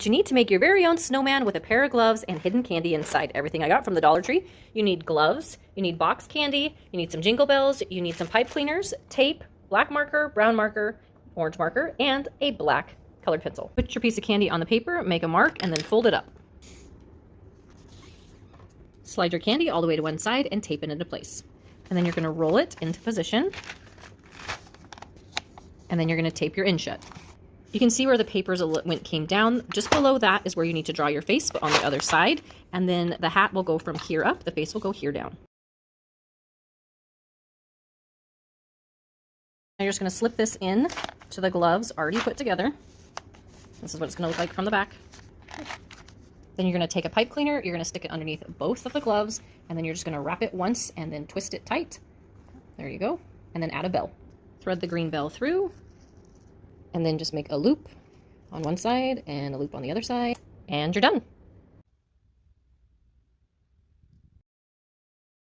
What you need to make your very own snowman with a pair of gloves and hidden candy inside. Everything I got from the Dollar Tree. You need gloves, you need box candy, you need some jingle bells, you need some pipe cleaners, tape, black marker, brown marker, orange marker, and a black colored pencil. Put your piece of candy on the paper, make a mark, and then fold it up. Slide your candy all the way to one side and tape it into place. And then you're going to roll it into position. And then you're going to tape your end shut. You can see where the papers came down. Just below that is where you need to draw your face, but on the other side. And then the hat will go from here up. The face will go here down. Now you're just going to slip this in to the gloves already put together. This is what it's going to look like from the back. Then you're going to take a pipe cleaner, you're going to stick it underneath both of the gloves, and then you're just going to wrap it once and then twist it tight. There you go. And then add a bell. Thread the green bell through, and then just make a loop on one side and a loop on the other side, and you're done.